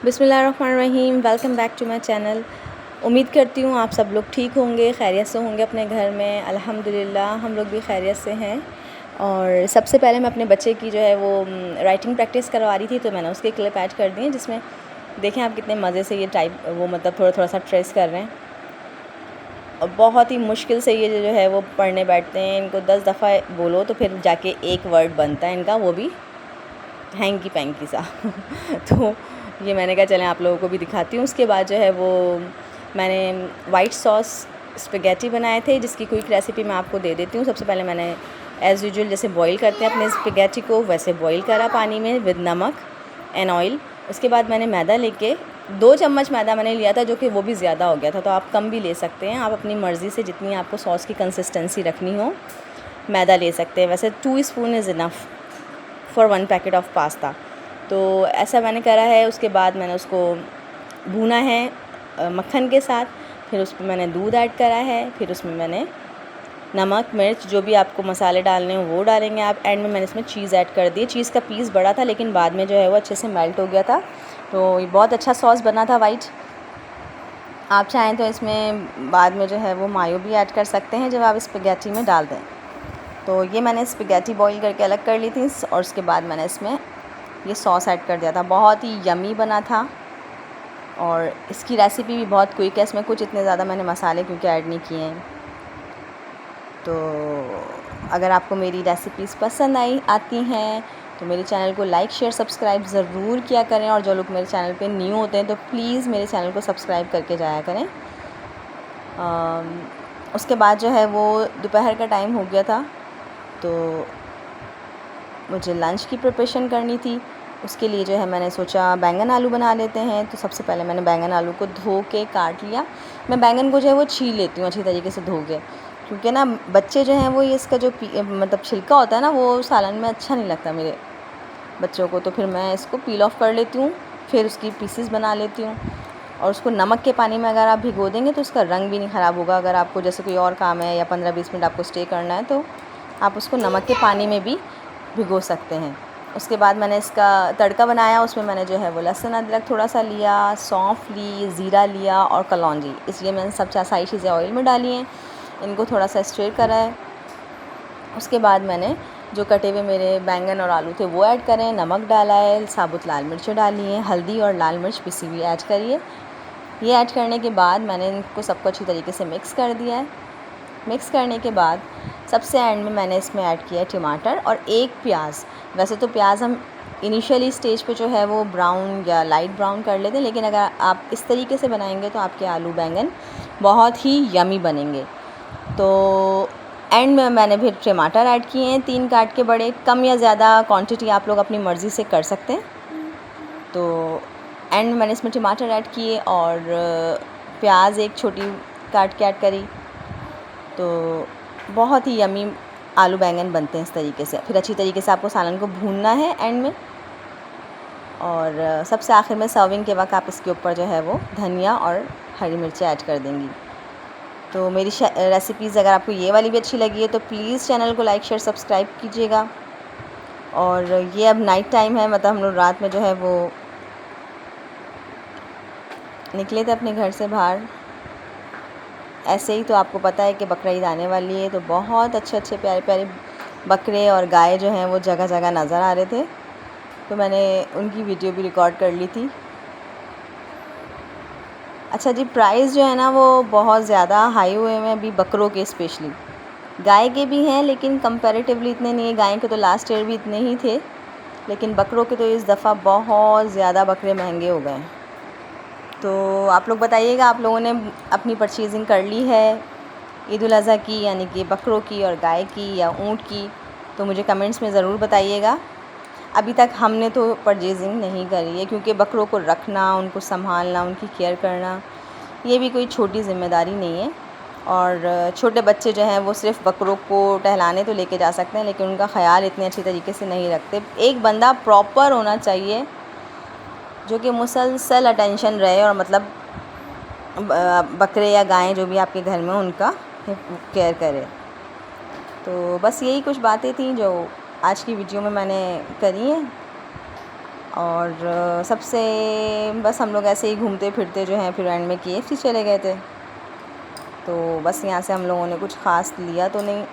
बिस्मिल्लाहिर्रहमानिर्रहीम। Welcome back to my channel. उम्मीद करती हूँ आप सब लोग ठीक होंगे, खैरियत से होंगे अपने घर में। अल्हम्दुलिल्लाह हम लोग भी खैरियत से हैं। और सबसे पहले मैं अपने बच्चे की जो है वो राइटिंग प्रैक्टिस करवा रही थी, तो मैंने उसके क्लिप ऐड कर दिए, जिसमें देखें आप कितने मज़े से ये टाइप वो मतलब थोड़ा थोड़ा सा ट्रेस कर रहे हैं। और बहुत ही मुश्किल से ये जो है वो पढ़ने बैठते हैं। इनको 10 दफ़ा बोलो तो फिर जाके एक वर्ड बनता है इनका, वो भी हैंकी पैंकी सा तो ये मैंने कहा चलें आप लोगों को भी दिखाती हूँ। उसके बाद जो है वो मैंने वाइट सॉस स्पेगेटी बनाए थे, जिसकी क्विक रेसिपी मैं आपको दे देती हूँ। सबसे पहले मैंने एज़ यूजुअल जैसे बॉईल करते हैं अपने स्पेगेटी को, वैसे बॉईल करा पानी में विद नमक एंड ऑयल। उसके बाद मैंने मैदा लेके 2 चम्मच मैदा मैंने लिया था, जो कि वो भी ज़्यादा हो गया था, तो आप कम भी ले सकते हैं। आप अपनी मर्ज़ी से जितनी आपको सॉस की कंसिस्टेंसी रखनी हो मैदा ले सकते हैं। वैसे 2 spoon is enough for 1 packet of pasta. तो ऐसा मैंने करा है। उसके बाद मैंने उसको भूना है मक्खन के साथ। फिर उसमें मैंने दूध ऐड करा है। फिर उसमें मैंने नमक मिर्च जो भी आपको मसाले डालने हो वो डालेंगे आप। एंड में मैंने इसमें चीज़ ऐड कर दी। चीज़ का पीस बड़ा था, लेकिन बाद में जो है वो अच्छे से मेल्ट हो गया था, तो ये बहुत अच्छा सॉस बना था वाइट। आप चाहें तो इसमें बाद में जो है वो मायो भी ऐड कर सकते हैं जब आप स्पेगेटी में डाल दें। तो ये मैंने स्पेगेटी बॉईल करके अलग कर ली थी, और उसके बाद मैंने इसमें ये सॉस ऐड कर दिया था। बहुत ही यमी बना था, और इसकी रेसिपी भी बहुत क्विक है। इसमें कुछ इतने ज़्यादा मैंने मसाले क्योंकि ऐड नहीं किए हैं। तो अगर आपको मेरी रेसिपीज़ पसंद आती हैं तो मेरे चैनल को लाइक शेयर सब्सक्राइब ज़रूर किया करें। और जो लोग मेरे चैनल पे न्यू होते हैं तो प्लीज़ मेरे चैनल को सब्सक्राइब करके जाया करें। उसके बाद जो है वो दोपहर का टाइम हो गया था, तो मुझे लंच की प्रिपरेशन करनी थी। उसके लिए जो है मैंने सोचा बैंगन आलू बना लेते हैं। तो सबसे पहले मैंने बैंगन आलू को धो के काट लिया। मैं बैंगन को जो है वो छील लेती हूँ अच्छी तरीके से धो के, क्योंकि ना बच्चे जो हैं वो ये इसका जो मतलब छिलका होता है ना, वो सालन में अच्छा नहीं लगता मेरे बच्चों को। तो फिर मैं इसको पील ऑफ कर लेती हूँ, फिर उसकी पीसेस बना लेती हूँ। और उसको नमक के पानी में अगर आप भिगो देंगे तो उसका रंग भी नहीं ख़राब होगा। अगर आपको जैसे कोई और काम है या 15-20 मिनट आपको स्टे करना है, तो आप उसको नमक के पानी में भी भिगो सकते हैं। उसके बाद मैंने इसका तड़का बनाया। उसमें मैंने जो है वो लहसुन अदरक थोड़ा सा लिया, सौंफ ली, ज़ीरा लिया और कलौंजी। इसलिए मैंने सब सारी चीज़ें ऑयल में डाली हैं। इनको थोड़ा सा स्टर करा है। उसके बाद मैंने जो कटे हुए मेरे बैंगन और आलू थे वो ऐड करें, नमक डाला है, साबुत लाल मिर्चें डाली हैं, हल्दी और लाल मिर्च पिसी हुई ऐड करिए। ये ऐड करने के बाद मैंने इनको सबको अच्छी तरीके से मिक्स कर दिया है। मिक्स करने के बाद सबसे एंड में मैंने इसमें ऐड किया है टमाटर और 1 प्याज। वैसे तो प्याज हम इनिशियली स्टेज पे जो है वो ब्राउन या लाइट ब्राउन कर लेते हैं, लेकिन अगर आप इस तरीके से बनाएंगे तो आपके आलू बैंगन बहुत ही यमी बनेंगे। तो एंड में मैंने फिर टमाटर ऐड किए हैं 3 काट के बड़े। कम या ज़्यादा क्वांटिटी आप लोग अपनी मर्ज़ी से कर सकते हैं। तो एंड में मैंने इसमें टमाटर ऐड किए और प्याज 1 छोटी काट के ऐड करी। तो बहुत ही यमी आलू बैंगन बनते हैं इस तरीके से। फिर अच्छी तरीके से आपको सालन को भूनना है एंड में, और सबसे आखिर में सर्विंग के वक्त आप इसके ऊपर जो है वो धनिया और हरी मिर्चें ऐड कर देंगी। तो मेरी रेसिपीज़ अगर आपको ये वाली भी अच्छी लगी है तो प्लीज़ चैनल को लाइक शेयर सब्सक्राइब कीजिएगा। और ये अब नाइट टाइम है, मतलब हम लोग रात में जो है वो निकले थे अपने घर से बाहर। ऐसे ही तो आपको पता है कि बकरा ईद आने वाली है, तो बहुत अच्छे अच्छे प्यारे प्यारे बकरे और गाय जो हैं वो जगह जगह नज़र आ रहे थे, तो मैंने उनकी वीडियो भी रिकॉर्ड कर ली थी। अच्छा जी, प्राइस जो है ना वो बहुत ज़्यादा हाई हुए हैं अभी बकरों के, स्पेशली गाय के भी हैं लेकिन कंपैरेटिवली इतने नहीं है। गाय के तो लास्ट ईयर भी इतने ही थे, लेकिन बकरों के तो इस दफ़ा बहुत ज़्यादा बकरे महंगे हो गए। तो आप लोग बताइएगा, आप लोगों ने अपनी परचेजिंग कर ली है ईद उल अज़हा की, यानी कि बकरों की और गाय की या ऊँट की? तो मुझे कमेंट्स में ज़रूर बताइएगा। अभी तक हमने तो परचेजिंग नहीं करी है, क्योंकि बकरों को रखना, उनको संभालना, उनकी केयर करना, ये भी कोई छोटी ज़िम्मेदारी नहीं है। और छोटे बच्चे जो हैं वो सिर्फ बकरों को टहलाने तो लेके जा सकते हैं, लेकिन उनका ख़याल इतने अच्छी तरीके से नहीं रखते। एक बंदा प्रॉपर होना चाहिए जो कि मुसलसल अटेंशन रहे, और मतलब बकरे या गायें जो भी आपके घर में उनका केयर करे। तो बस यही कुछ बातें थी जो आज की वीडियो में मैंने करी हैं। और सबसे बस हम लोग ऐसे ही घूमते फिरते जो हैं फिर एंड में KFC चले गए थे। तो बस यहाँ से हम लोगों ने कुछ ख़ास लिया तो नहीं